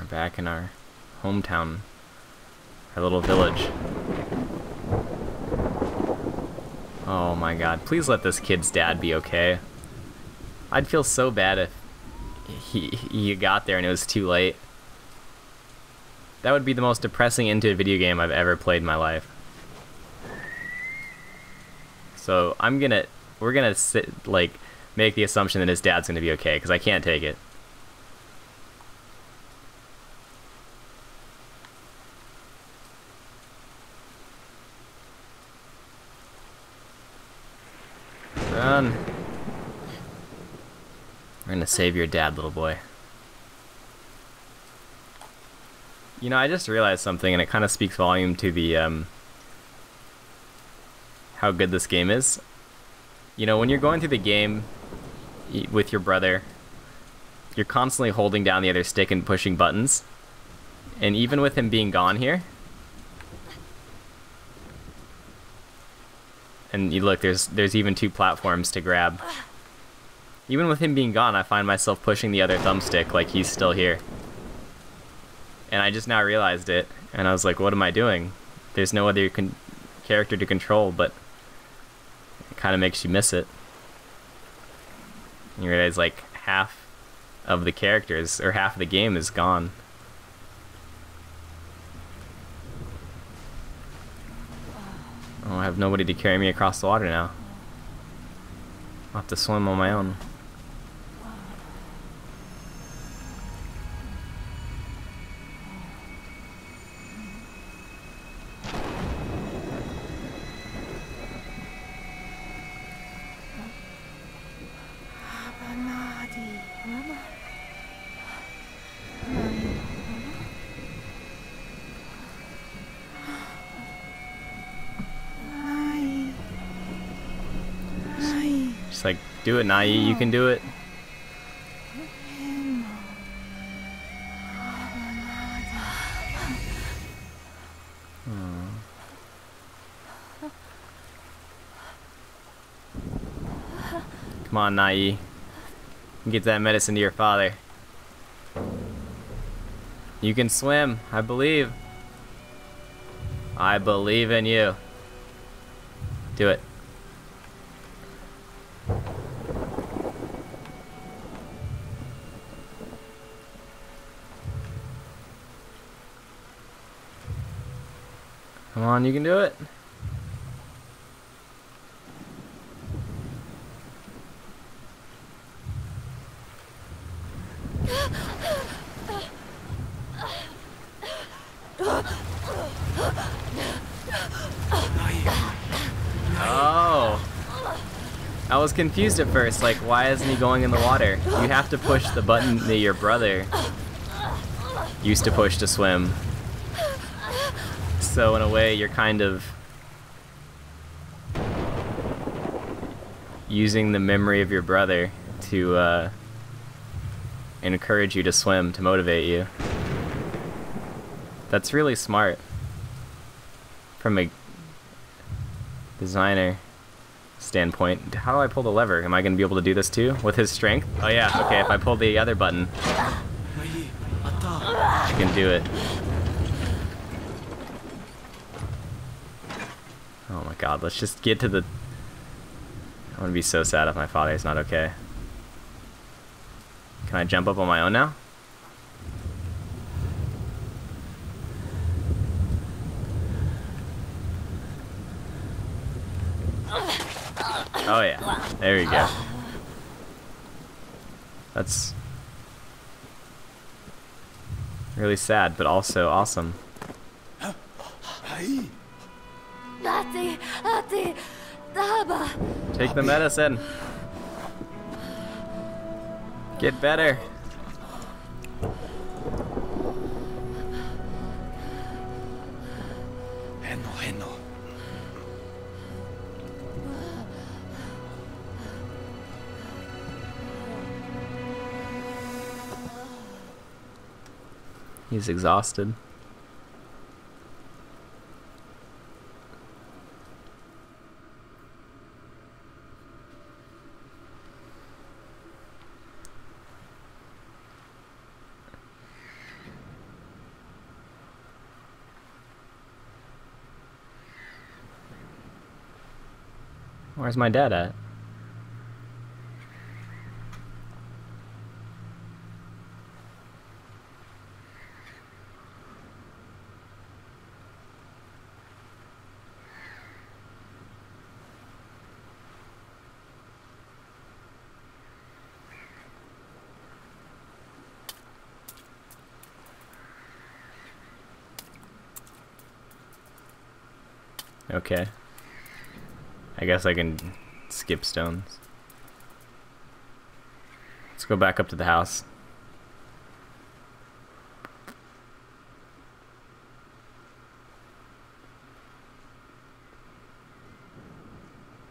back in our hometown, our little village. Oh my god, please let this kid's dad be okay. I'd feel so bad if he got there and it was too late. That would be the most depressing end to a video game I've ever played in my life. So we're gonna make the assumption that his dad's gonna be okay, because I can't take it. Run. We're gonna save your dad, little boy. You know, I just realized something, and it kind of speaks volume to the, how good this game is. You know, when you're going through the game with your brother, you're constantly holding down the other stick and pushing buttons. And even with him being gone here, and you look, there's even 2 platforms to grab. Even with him being gone, I find myself pushing the other thumbstick like he's still here. And I just now realized it, and I was like, what am I doing? There's no other character to control, but it kind of makes you miss it. You realize like half of the characters, or half of the game is gone. Oh, I have nobody to carry me across the water now. I'll have to swim on my own. Just like, do it, Nai, you can do it. Come on, Nai. Get that medicine to your father. You can swim, I believe. I believe in you. Do it. Come on, you can do it. Oh. I was confused at first, like, why isn't he going in the water? You have to push the button that your brother used to push to swim. So in a way, you're kind of using the memory of your brother to encourage you to swim, to motivate you. That's really smart from a designer standpoint. How do I pull the lever? Am I going to be able to do this too? With his strength? Oh yeah, okay, if I pull the other button, I can do it. Oh my god, let's just get to the... I'm gonna be so sad if my father's not okay. Can I jump up on my own now? Oh yeah, there we go. That's really sad, but also awesome. Take the medicine. Get better. He's exhausted. Where's my dad at? Okay. I guess I can skip stones. Let's go back up to the house.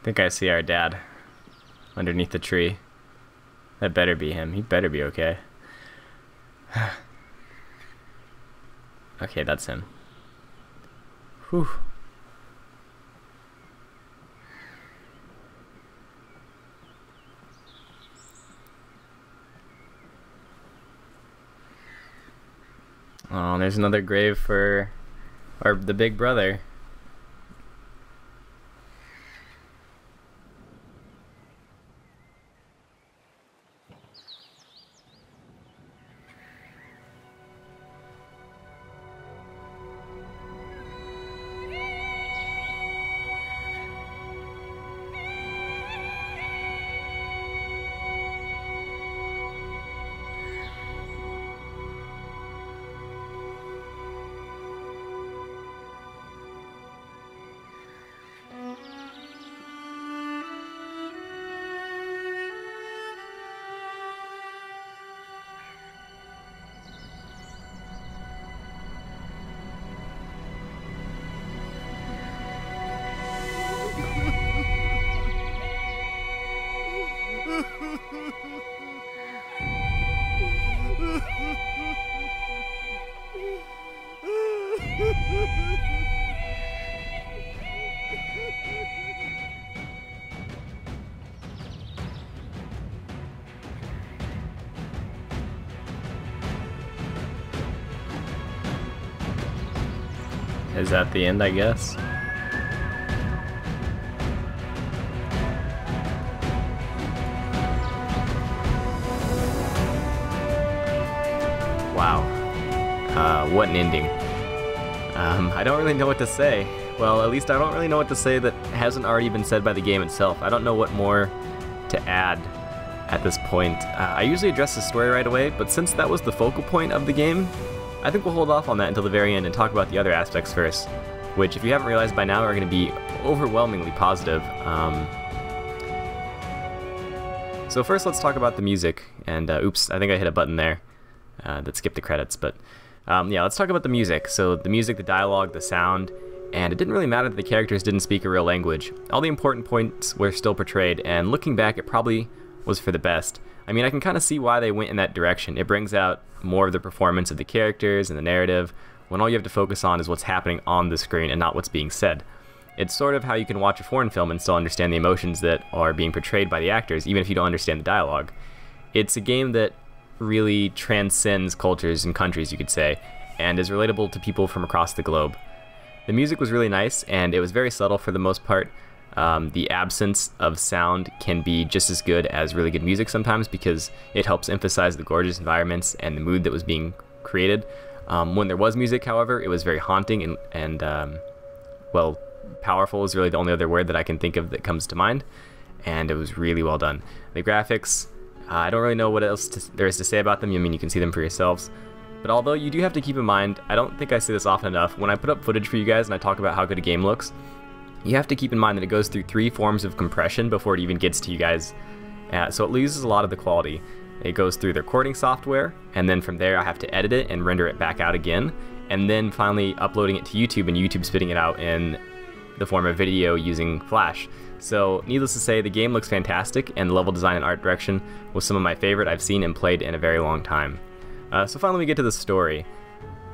I think I see our dad underneath the tree. That better be him. He better be okay. Okay, that's him. Whew. Oh, there's another grave for the big brother. Is that the end, I guess? Wow. What an ending. I don't really know what to say. Well, at least I don't really know what to say that hasn't already been said by the game itself. I don't know what more to add at this point. I usually address the story right away, but since that was the focal point of the game, I think we'll hold off on that until the very end and talk about the other aspects first, which, if you haven't realized by now, are going to be overwhelmingly positive. So first, let's talk about the music. And oops, I think I hit a button there that skipped the credits. But yeah, let's talk about the music. So the music, the dialogue, the sound, and it didn't really matter that the characters didn't speak a real language. All the important points were still portrayed, and looking back, it probably was for the best. I mean, I can kind of see why they went in that direction. It brings out more of the performance of the characters and the narrative, when all you have to focus on is what's happening on the screen and not what's being said. It's sort of how you can watch a foreign film and still understand the emotions that are being portrayed by the actors, even if you don't understand the dialogue. It's a game that really transcends cultures and countries, you could say, and is relatable to people from across the globe. The music was really nice, and it was very subtle for the most part. The absence of sound can be just as good as really good music sometimes, because it helps emphasize the gorgeous environments and the mood that was being created. When there was music, however, it was very haunting and well, powerful is really the only other word that I can think of that comes to mind, and it was really well done. The graphics, I don't really know what else there is to say about them. I mean, you can see them for yourselves. But although you do have to keep in mind, I don't think I say this often enough, when I put up footage for you guys and I talk about how good a game looks, you have to keep in mind that it goes through 3 forms of compression before it even gets to you guys. So it loses a lot of the quality. It goes through the recording software, and then from there I have to edit it and render it back out again, and then finally uploading it to YouTube, and YouTube spitting it out in the form of video using Flash. So needless to say, the game looks fantastic, and the level design and art direction was some of my favorite I've seen and played in a very long time. So finally we get to the story.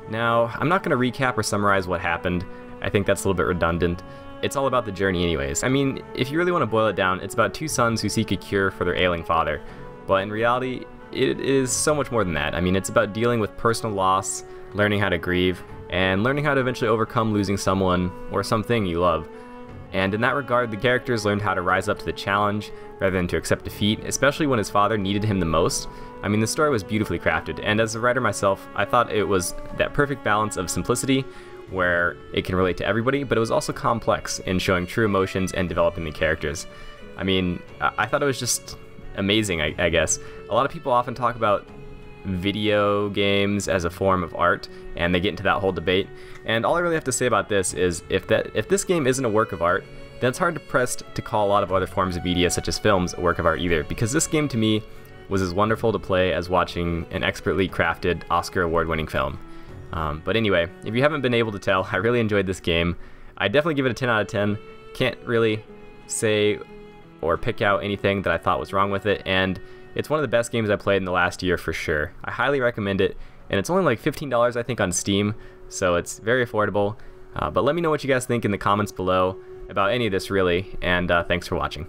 Now, I'm not going to recap or summarize what happened. I think that's a little bit redundant. It's all about the journey anyways. I mean, if you really want to boil it down, it's about 2 sons who seek a cure for their ailing father. But in reality, it is so much more than that. I mean, it's about dealing with personal loss, learning how to grieve, and learning how to eventually overcome losing someone or something you love. And in that regard, the characters learned how to rise up to the challenge rather than to accept defeat, especially when his father needed him the most. I mean, the story was beautifully crafted, and as a writer myself, I thought it was that perfect balance of simplicity, where it can relate to everybody, but it was also complex in showing true emotions and developing the characters. I mean, I thought it was just amazing, I guess. A lot of people often talk about video games as a form of art, and they get into that whole debate. And all I really have to say about this is, if this game isn't a work of art, then it's hard pressed to call a lot of other forms of media, such as films, a work of art either, because this game to me was as wonderful to play as watching an expertly crafted Oscar award-winning film. But anyway, if you haven't been able to tell, I really enjoyed this game. I definitely give it a 10 out of 10. Can't really say or pick out anything that I thought was wrong with it, and it's one of the best games I played in the last year for sure. I highly recommend it, and it's only like $15 I think on Steam, so it's very affordable. But let me know what you guys think in the comments below about any of this really, and thanks for watching.